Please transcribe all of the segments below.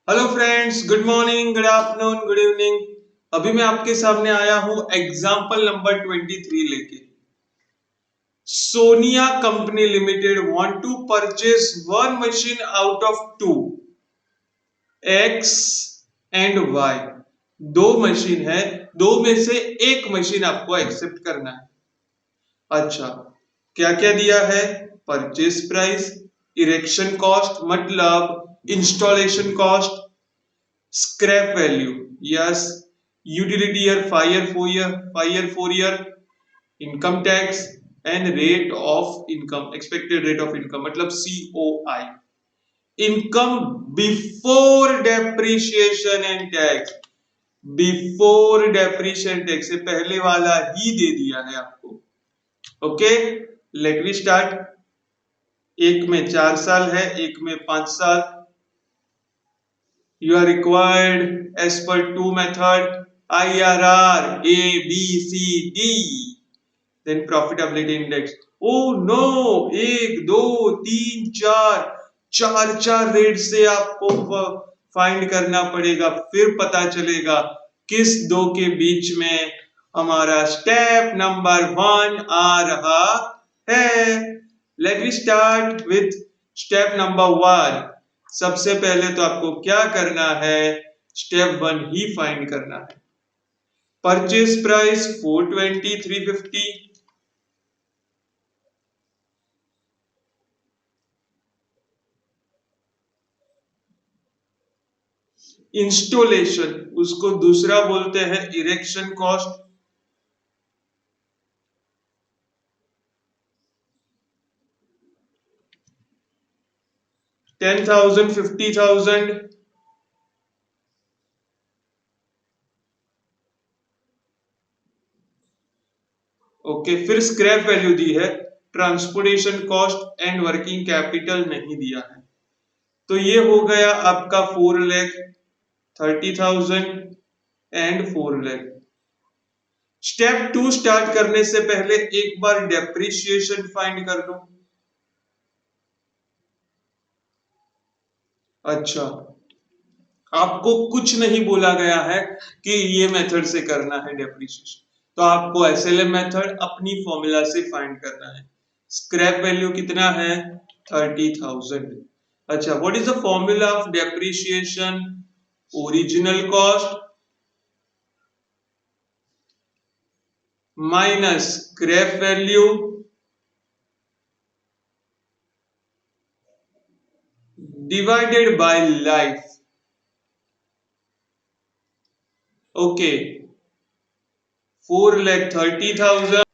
Hello friends, good morning, good afternoon, good evening. अभी मैं आपके सामने आया हूं एग्जाम्पल नंबर 23 लेके। Sonia company limited want to purchase one machine out of two, X and Y. दो मशीन है, दो में से एक मशीन आपको एक्सेप्ट करना है। अच्छा, क्या क्या दिया है? परचेज प्राइस, इरेक्शन कॉस्ट मतलब installation cost, scrap value, yes, utility year 5 year, income tax and rate of income, expected rate of income मतलब COI, income before depreciation and tax, before depreciation tax से पहले वाला ही दे दिया है आपको। Okay, let we start. एक में 4 साल है, एक में 5 साल। You are required as per two method IRR A B C D, then profitability index. Oh no, एक दो तीन चार, चार चार रेट से आपको फाइंड करना पड़ेगा, फिर पता चलेगा किस दो के बीच में हमारा स्टेप नंबर 1 आ रहा है। Let we start with step number 1। सबसे पहले तो आपको क्या करना है? स्टेप 1 ही फाइंड करना है। परचेज प्राइस 420 350, इंस्टॉलेशन उसको दूसरा बोलते हैं इरेक्शन कॉस्ट, 10,000 50,000। ओके, फिर स्क्रैप वैल्यू दी है, transportation cost and working capital नहीं दिया है। तो ये हो गया आपका 4,30,000 एंड 4,00,000। स्टेप 2 स्टार्ट करने से पहले एक बार डेप्रिसिएशन फाइंड कर लो। अच्छा, आपको कुछ नहीं बोला गया है कि ये मेथड से करना है डेप्रिसिएशन, तो आपको एसएलएम मेथड अपनी फॉर्मूला से फाइंड करना है। स्क्रैप वैल्यू कितना है? 30,000। अच्छा, what is the formula of depreciation? Original cost minus scrap value divided by life. Okay, 4,30,000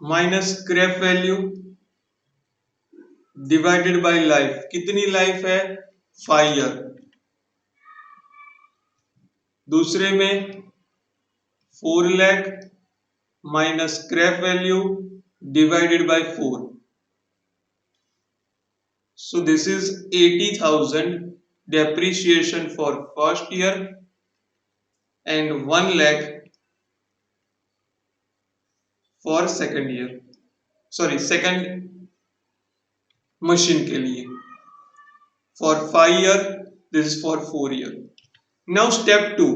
minus scrap value divided by life. कितनी लाइफ है? 5 ईयर। दूसरे में 4,00,000 minus scrap value divided by 4. So this is 80,000 depreciation for first year and 1,00,000 for second year. Sorry, second machine के लिए। For 5 year, this is for 4 year. Now step 2.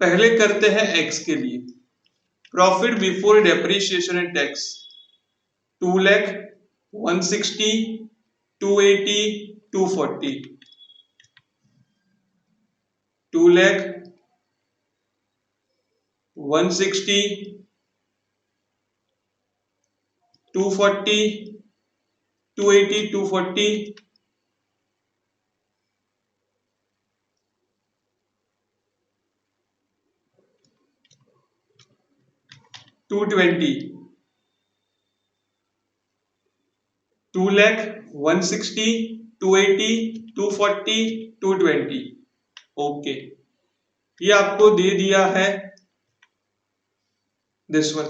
पहले करते हैं x के लिए। Profit before depreciation and tax 2,00,000, 160, 280, 240, 2,00,000, 160, 240, 280, 240, 220, 2,00,000, 160, 280, 240, 220। Okay, ये आपको दे दिया है दिस वन।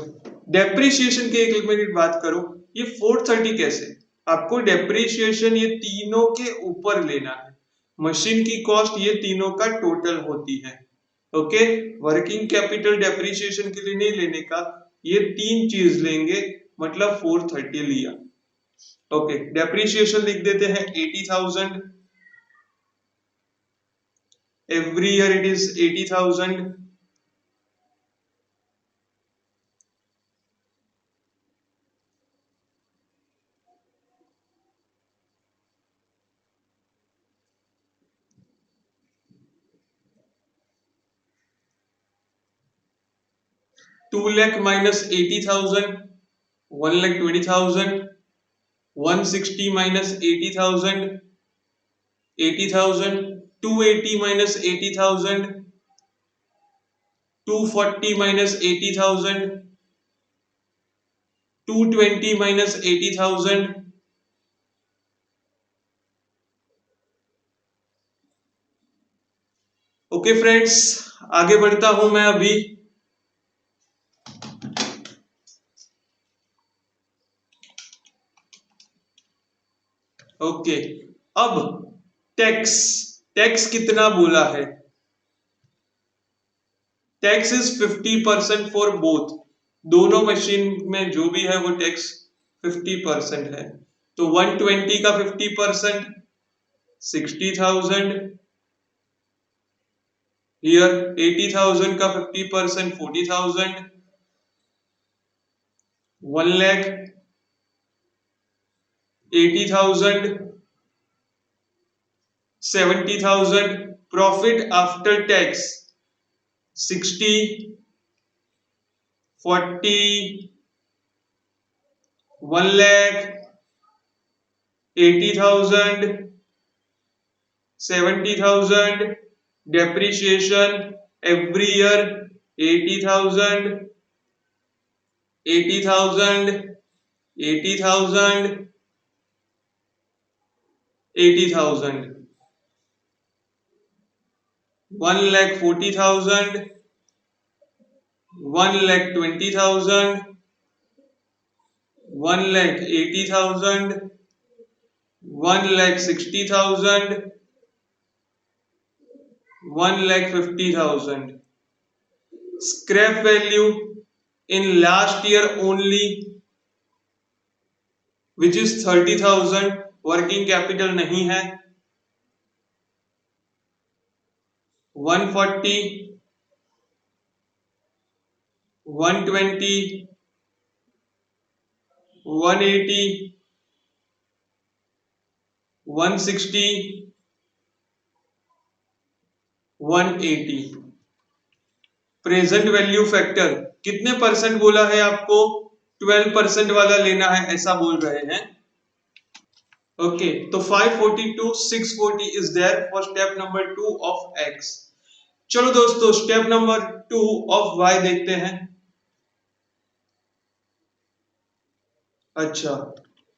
डेप्रिसिएशन के एक मिनट बात करो, ये 430 कैसे? आपको डेप्रिसिएशन ये तीनों के ऊपर लेना है। मशीन की कॉस्ट ये तीनों का टोटल होती है। ओके, वर्किंग कैपिटल डेप्रिसिएशन के लिए नहीं लेने का, ये तीन चीज लेंगे, मतलब 430 लिया। ओके, डेप्रिसिएशन लिख देते हैं 80,000, every year it is 80,000। 2 lakh minus 80,000, 1,20,000, 160 minus 80,000, 80,000, 280 minus 80,000, 240 minus 80,000, 220 minus 80,000। Okay friends, आगे बढ़ता हूं मैं अभी। ओके, अब टैक्स, टैक्स कितना बोला है? टैक्स इज 50% फॉर बोथ, दोनों मशीन में जो भी है वो टैक्स 50% है। तो 120 का 50% 60,000, हियर 80,000 का 50% 40,000, 1 lakh 80,000 70,000, profit after tax 60 40 1 lakh 80,000 70,000, depreciation every year 80,000 80,000 80,000 80,000, 1 lakh 40,000 1 lakh 20,000, 1 lakh 80,000, 1 lakh 60,000, 1 lakh 50,000. Scrap value in last year only, which is 30,000, working capital नहीं है। 140 120 180 160 180। प्रेजेंट वैल्यू फैक्टर कितने परसेंट बोला है आपको? 12% वाला लेना है ऐसा बोल रहे हैं। ओके, तो 542 640 is there for step number 2 of X. चलो दोस्तों, स्टेप नंबर 2 ऑफ वाई देखते हैं। अच्छा,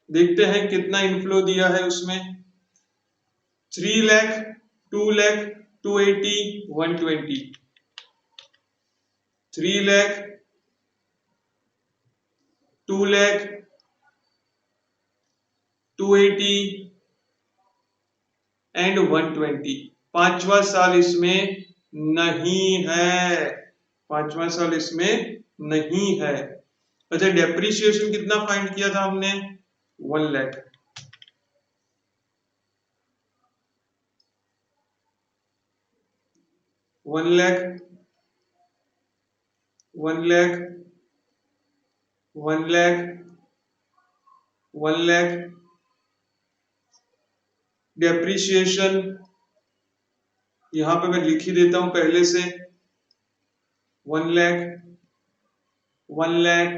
देखते हैं कितना इनफ्लो दिया है उसमें। 3 लाख 2 लाख 280 120, 3 लाख 2 लाख 280 एंड 120। पांचवा साल इसमें नहीं है, पांचवा साल इसमें नहीं है। अच्छा, डेप्रिसिएशन कितना फाइंड किया था हमने? 1 लाख। 1 लाख 1 लाख 1 लाख 1 लाख, डेप्रिसिएशन यहां पे मैं लिख ही देता हूं पहले से। 1 lakh 1 lakh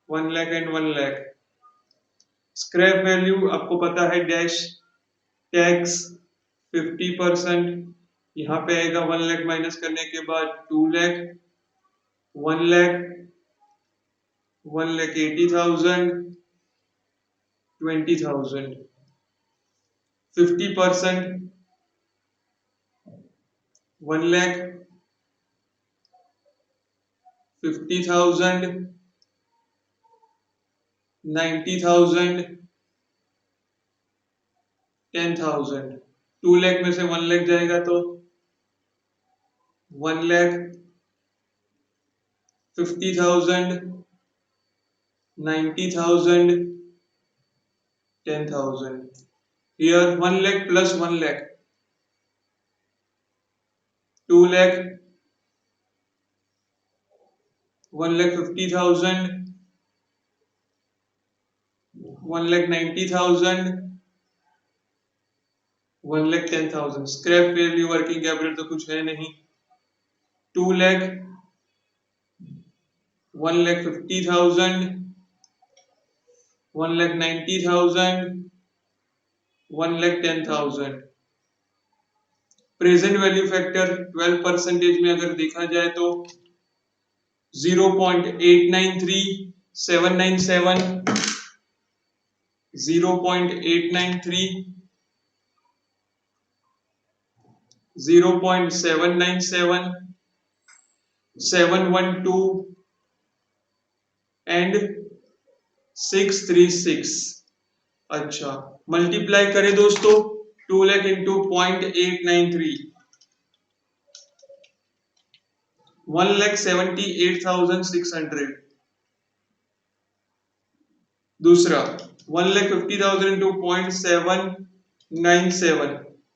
1 lakh and 1 lakh. Scrap value आपको पता है, डैश टैक्स 50%, यहाँ पे आएगा 1 लाख माइनस करने के बाद 2 लाख 1 लाख 1 लाख 80,000 20,000, 50% 1 लाख 50,000 90,000 10,000। 2 लाख में से 1 लाख जाएगा तो 1 lakh 50,000 90,000, 10,000. Here 1 lakh plus 1 lakh, 2 lakh, 1,50,000, 1,90,000, 1,10,000. Scrap value working capital तो कुछ है नहीं. 2 lakh, 1,50,000, 1,90,000, 1,10,000. प्रेजेंट वैल्यू फैक्टर 12% में अगर देखा जाए तो 0.893,797, 0.893, 0.797, 712 एंड 636. अच्छा, मल्टीप्लाई करें दोस्तों 2 लाख इंटू 0.893, 1,78,600. दूसरा 1,50,000 into 0.797,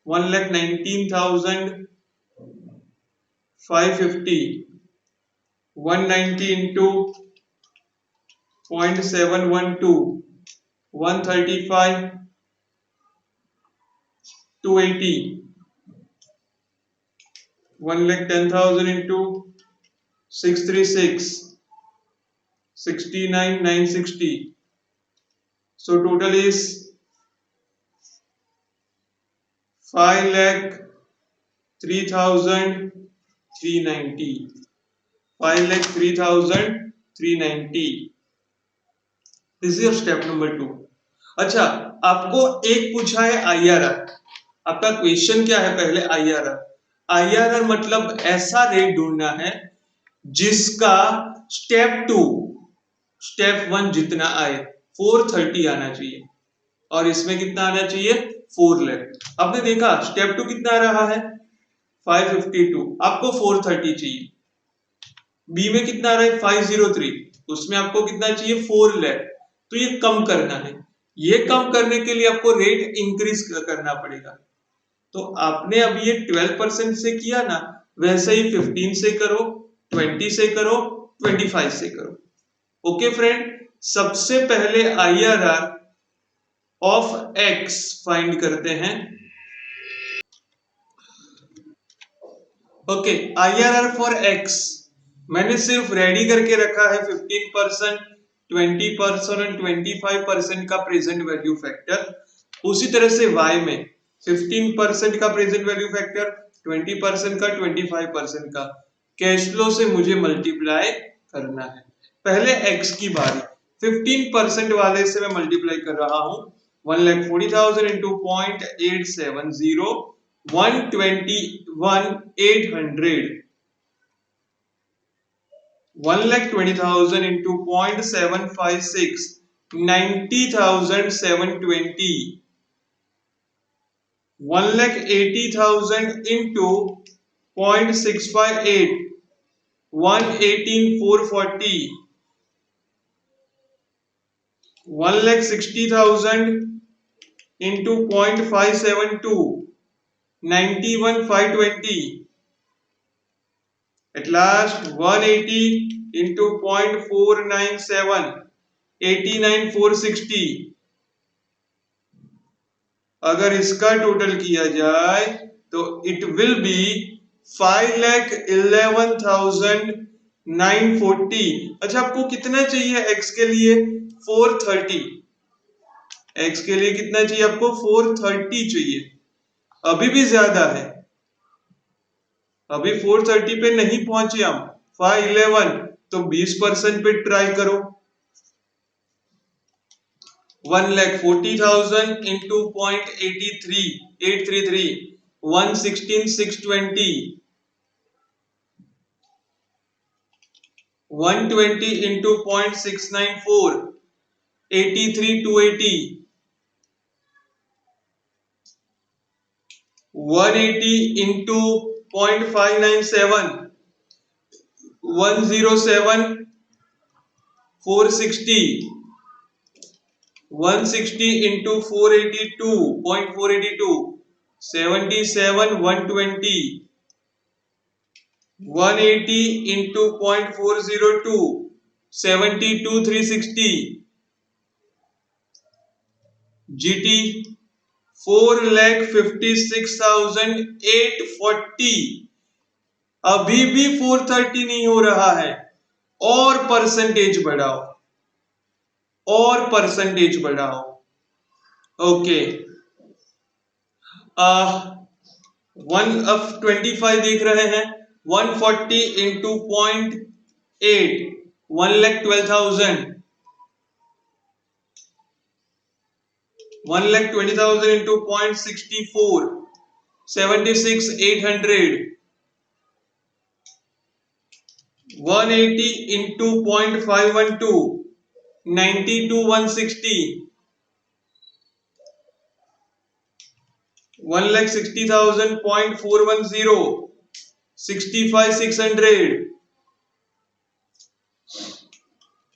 1,19,550. 190 into 0.712, 135, 280. 1,10,000 into 636, 69,960. So total is 5,03,390. 5,03,390. This is your step number 2. अच्छा, आपको एक पूछा है IRR. आपका क्वेश्चन क्या है? पहले IRR. IRR मतलब ऐसा रेट ढूंढना है जिसका स्टेप 1 जितना आए, 430 आना चाहिए, और इसमें कितना आना चाहिए? 4 लाख. आपने देखा स्टेप 2 कितना आ रहा है? 552. आपको 430 चाहिए. बी में कितना आ रहा है? 503. उसमें आपको कितना चाहिए? 4 लाख. तो ये कम करना है. ये कम करने के लिए आपको रेट इंक्रीज करना पड़ेगा. तो आपने अभी ये 12% से किया ना, वैसे ही 15 से करो, 20 से करो, 25 से करो. ओके फ्रेंड, सबसे पहले IRR ऑफ X फाइंड करते हैं. ओके, IRR फॉर X मैंने सिर्फ रेडी करके रखा है 15%, 20% और 25% का प्रेजेंट वैल्यू फैक्टर. उसी तरह से Y में 15% का प्रेजेंट वैल्यू फैक्टर, 20% का, 25% का. कैश फ्लो से मुझे मल्टीप्लाई करना है. पहले X की बारी. 15% वाले से मैं मल्टीप्लाई कर रहा हूं. 1,40,000 into 0.870, 121,800. 1,20,000 into 0.756, 90,720. 1,80,000 into 0.658, 118,440. 1,60,000 into 0.572, 91,520. At last 180 into 0.497, 89,460. अगर इसका टोटल किया जाए तो इट विल बी 5,11,940. अच्छा, आपको कितना चाहिए X के लिए? 430. X के लिए कितना चाहिए आपको? 430 चाहिए. अभी भी ज्यादा है, अभी 430 पे नहीं पहुंचे हम. 511 तो 20% पे ट्राई करो. 1,40,000 into 0.833, 116,620. 120 into 0.694, 83,280. 180 into 0.597, 107, 460, 160 into 482.482, 77, 120, 180 into 0.402, 72, 360, GT 4,56,840, अभी भी 430 नहीं हो रहा है, और परसेंटेज बढ़ाओ, और परसेंटेज बढ़ाओ। ओके, 125 देख रहे हैं, 140 इंटू 0.8, 1,12,000, 1,20,000 into 0.64, 76,800, 180 into 0.512, 92,160, 1,60,000, 0.410, 65,600,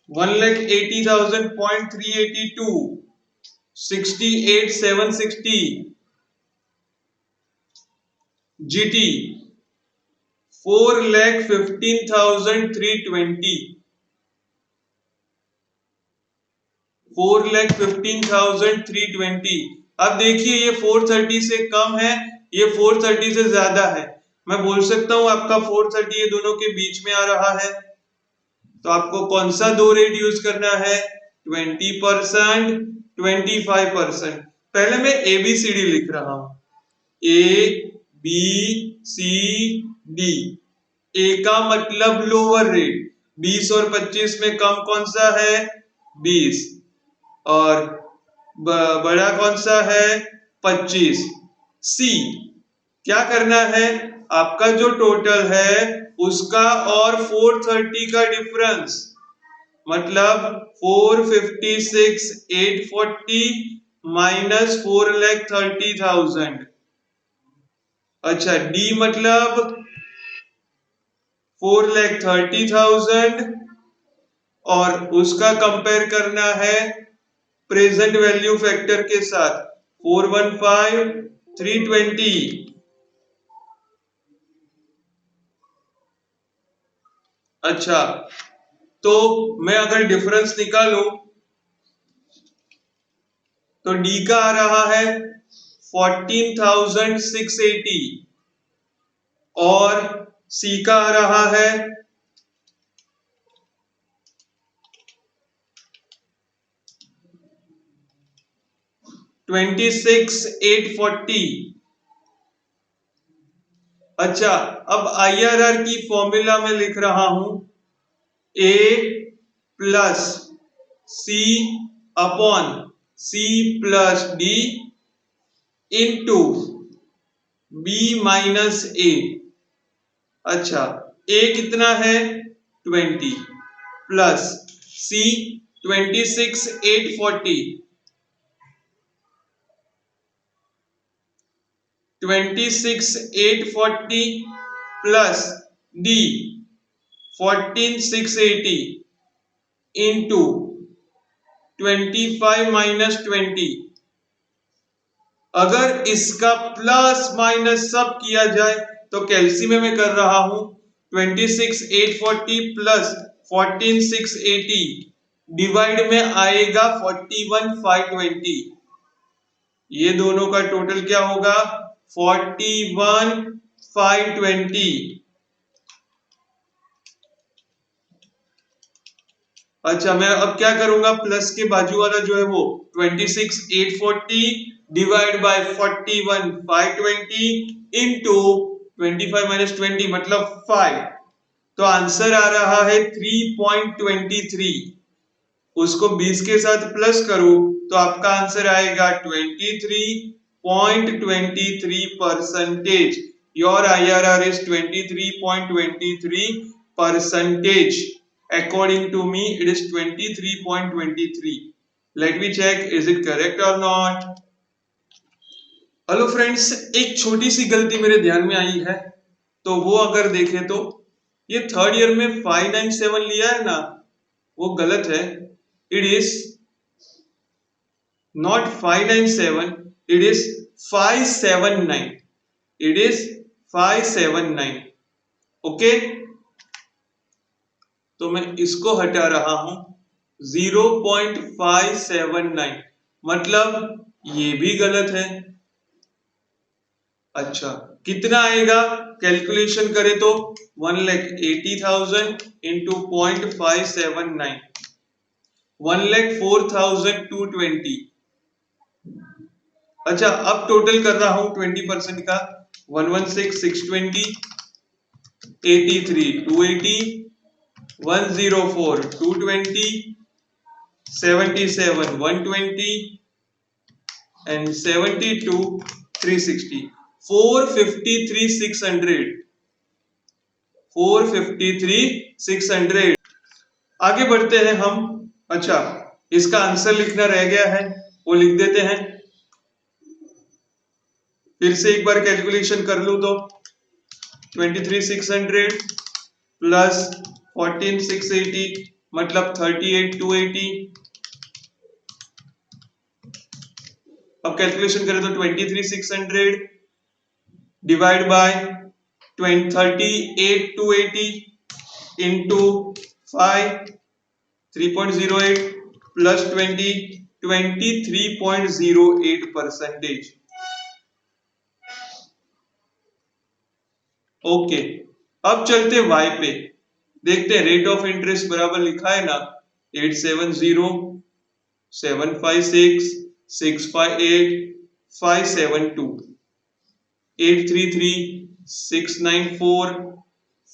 1,80,000, 0.382, 68,760, GT 4,15,320, 4,15,320। अब देखिए ये 430 से कम है, ये 430 से ज्यादा है। मैं बोल सकता हूं आपका 430 ये दोनों के बीच में आ रहा है। तो आपको कौन सा दो रेट यूज करना है? 20%, 25%। पहले मैं ABCD लिख रहा हूं, ABCD। ए का मतलब लोअर रेट, 20 और 25 में कम कौन सा है? 20, और बड़ा कौन सा है? 25। सी, क्या करना है? आपका जो टोटल है उसका और 430 का डिफरेंस, मतलब 456,840 माइनस 4,30,000। अच्छा, डी मतलब 4,30,000 और उसका कंपेयर करना है प्रेजेंट वैल्यू फैक्टर के साथ, 415, 320। अच्छा, तो मैं अगर डिफरेंस निकालूं तो डी का आ रहा है 14,680 और सी का आ रहा है 26,840। अच्छा, अब IRR की फॉर्मूला में लिख रहा हूं, A plus C upon C plus D into B minus A. अच्छा, A कितना है? 20 plus C 26,840, 26,840 plus D 14,680 into 25 minus 20। अगर इसका प्लस माइनस सब किया जाए तो कैलसी में कर रहा हूं, 26,840 प्लस 14,680 डिवाइड में आएगा 41,520। ये दोनों का टोटल क्या होगा? 41,520। अच्छा, मैं अब क्या करूंगा, प्लस के बाजू वाला जो है वो 26,840 डिवाइड बाय 41,520 इंटू 25 माइनस 20 मतलब 5। तो आंसर आ रहा है 3.23। उसको 20 के साथ प्लस करो तो आपका आंसर आएगा 23.23%। Your IRR is 23.23%. According to me, it is 23.23. Let me check, is it correct or not? Hello friends, एक छोटी सी गलती मेरे ध्यान में आई है, तो वो अगर देखें तो ये थर्ड ईयर में 597 लिया है ना, वो गलत है। It is not 597, it is 579, it is 579। Okay, तो मैं इसको हटा रहा हूं 0.579, मतलब ये भी गलत है। अच्छा, कितना आएगा? कैलकुलेशन करें तो 1,80,000 इंटू 0.579, 1,04,220। अच्छा, अब टोटल कर रहा हूं 20% का। 116,620, 83,280, 104,220, 77,120 and 72,360, 453,600, 453,600। आगे बढ़ते हैं हम। अच्छा, इसका आंसर लिखना रह गया है, वो लिख देते हैं। फिर से एक बार कैलकुलेशन कर लूं तो 23,600 प्लस 14,680 मतलब 38,280। अब कैलकुलेशन करें तो 23,600 divide by 38,280 into 5, 3.08 plus 20, 23.08%। Okay, अब चलते y पे। देखते हैं रेट ऑफ इंटरेस्ट बराबर लिखा है ना, 870, 756, 658, 572, 833, 694,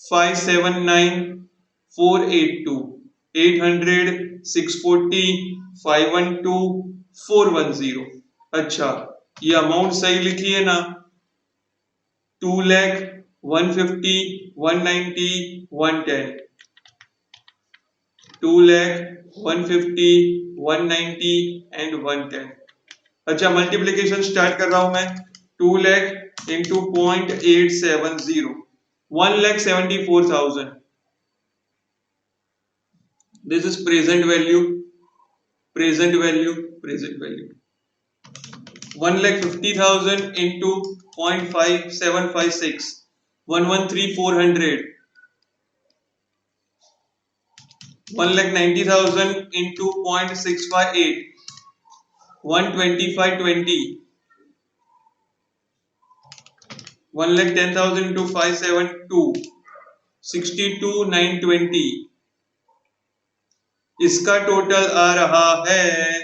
579, 482, 800, 640, 512, 410। अच्छा, ये अमाउंट सही लिखी है ना? 2,00,000, 150, 190, 110, 2,00,000, 150, 190 एंड 110। अच्छा, मल्टीप्लीकेशन स्टार्ट कर रहा हूं मैं। 2,00,000 into 0.870, 1,74,000। This is present value, present value, present value. 1,50,000 into 0.5756, 113,400। 1,90,000 into 0.658, 125,20. 1,10,000 into 572, 62,920। इसका टोटल आ रहा है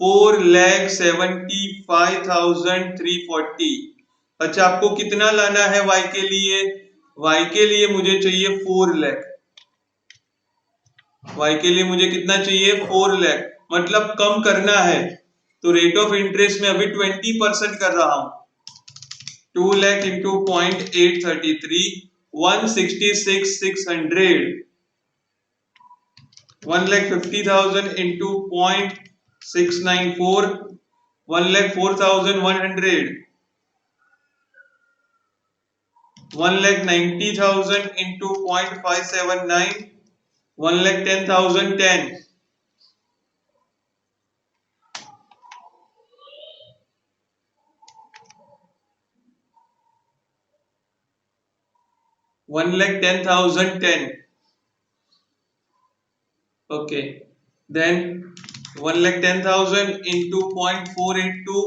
4,75,340। अच्छा, आपको कितना लाना है y के लिए? y के लिए मुझे चाहिए 4 लाख। y के लिए मुझे कितना चाहिए? 4 लाख, मतलब कम करना है। तो रेट ऑफ इंटरेस्ट में अभी 20% कर रहा हूं। 2 lakh into 0.833, 166,600। 1,50,000 into 0.694, 1,04,100. 1,90,000 into 0.579, 1,10,010. 1,10,010. Okay, then 1,10,000 into 0.482,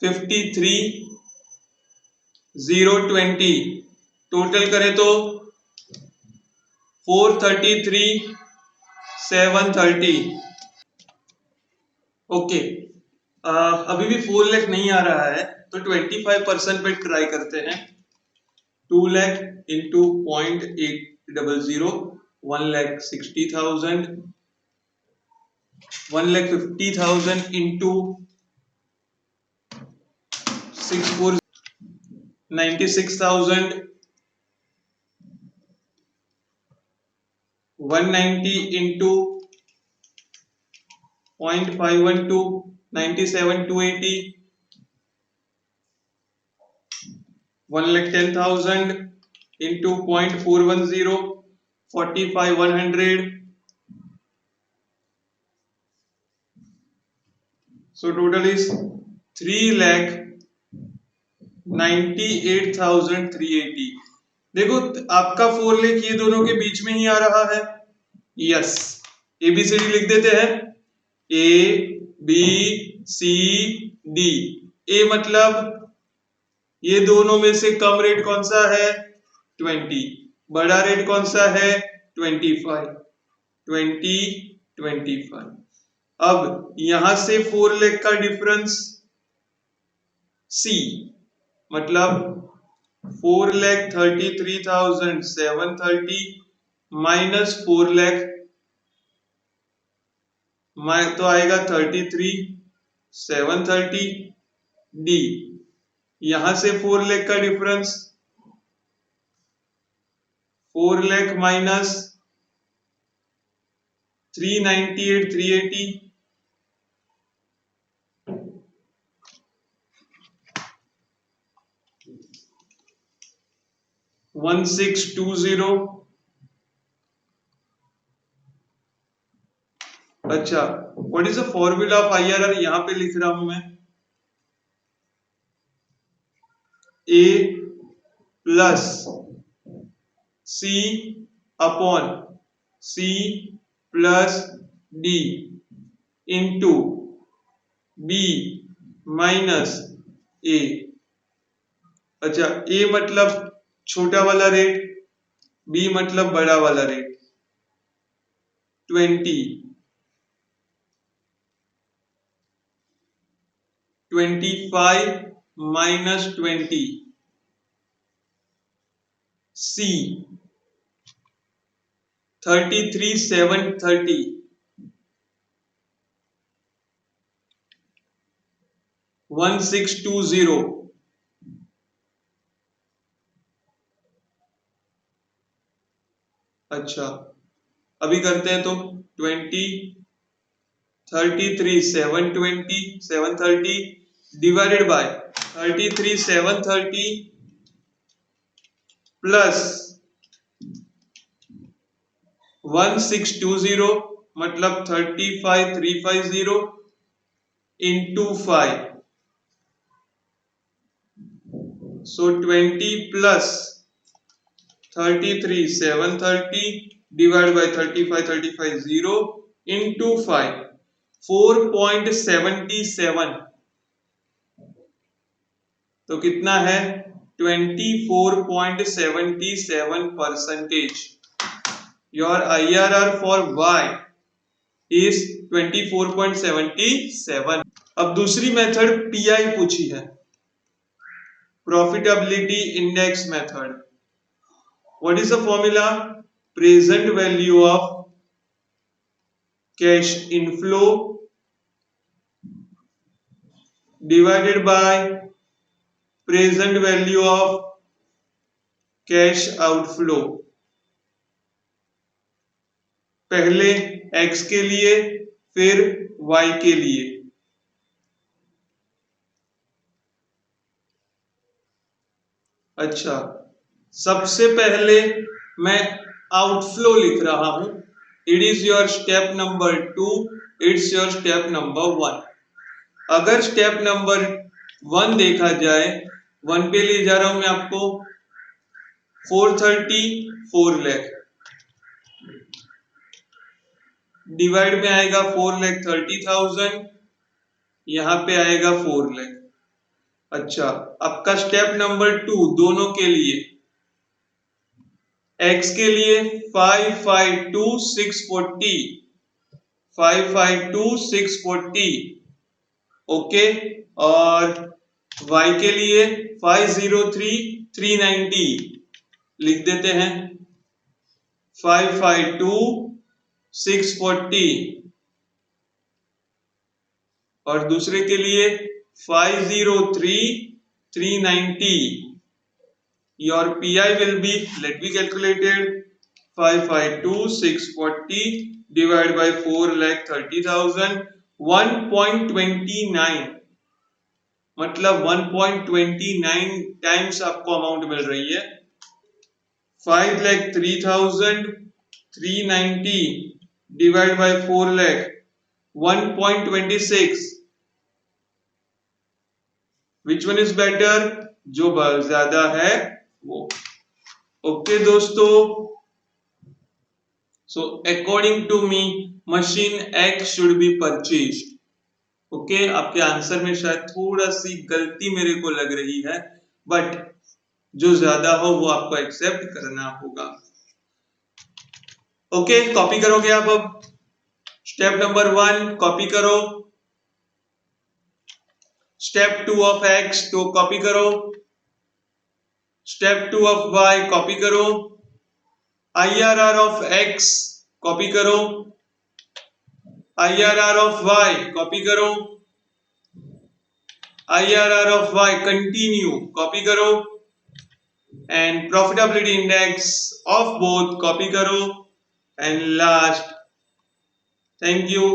53,020। Total करें तो 433,730। ओके, अभी भी 4 लाख नहीं आ रहा है, तो 25% पे ट्राई करते हैं। 2 lakh into 0.800, 1,60,000, 1,50,000 into 6,4, 96,000, 190 into 0.512, 97,280, 1,10,000 into 0.410, 45,100, So total is 3,98,380. देखो आपका 4 लाख ये दोनों के बीच में ही आ रहा है. यस, ABCD लिख देते हैं. ABCD. ए मतलब ये दोनों में से कम रेट कौन सा है? 20. बड़ा रेट कौन सा है? 25. 25. अब यहां से 4 लाख का डिफरेंस सी मतलब 4,33,730 माइनस 4 लाख तो आएगा 33,730 डी. यहां से 4 लाख का डिफरेंस 4 लाख माइनस 398,380 1620. अच्छा, what is the formula of IRR? यहां पे लिख रहा हूं मैं. A plus C upon C plus D into B minus A. अच्छा, A मतलब छोटा वाला रेट, B मतलब बड़ा वाला रेट. 25 minus 20 C 33,730 1620. अच्छा, अभी करते हैं तो 730 डिवाइडेड बाय 33,730 प्लस 1620 मतलब 35,350 into 5. So 20 plus 33,730 divided by 35,350 into 5. 4.77. तो कितना है? 24.77%. Your IRR for Y is 24.77. अब दूसरी मेथड PI पूछी है, profitability index method. What is the formula? Present value of cash inflow divided by present value of cash outflow. पहले x के लिए फिर y के लिए. अच्छा, सबसे पहले मैं आउटफ्लो लिख रहा हूं. It is your step number 2, it's your step number 1. अगर स्टेप नंबर 1 देखा जाए, 1 पे ले जा रहा हूं मैं आपको. 434 लाख डिवाइड में आएगा 4,30,000, यहां पे आएगा 4 लाख. अच्छा, आपका स्टेप नंबर 2 दोनों के लिए. x के लिए 552,640 552,640 ओके. और y के लिए 503,390 लिख देते हैं. 552,640 और दूसरे के लिए 503,390. Your PI will be, let me calculated, 552,640 divided by 4,30,000, 1.29 मतलब 1.29 टाइम्स आपको अमाउंट मिल रही है. 5,03,390 divided by 4 lakh 1.26 which one is better, जो ज्यादा है वो। ओके दोस्तों, so according to me machine X should be purchase. Okay, आपके आंसर में शायद थोड़ा सी गलती मेरे को लग रही है, बट जो ज्यादा हो वो आपको एक्सेप्ट करना होगा। ओके, कॉपी करोगे आप अब? स्टेप नंबर 1 कॉपी करो, स्टेप 2 ऑफ एक्स तो कॉपी करो, स्टेप 2 ऑफ वाई कॉपी करो, IRR ऑफ एक्स कॉपी करो, IRR ऑफ वाई कॉपी करो, IRR of Y continue copy करो, and profitability index of both copy करो, and last, thank you,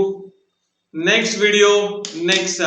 next video next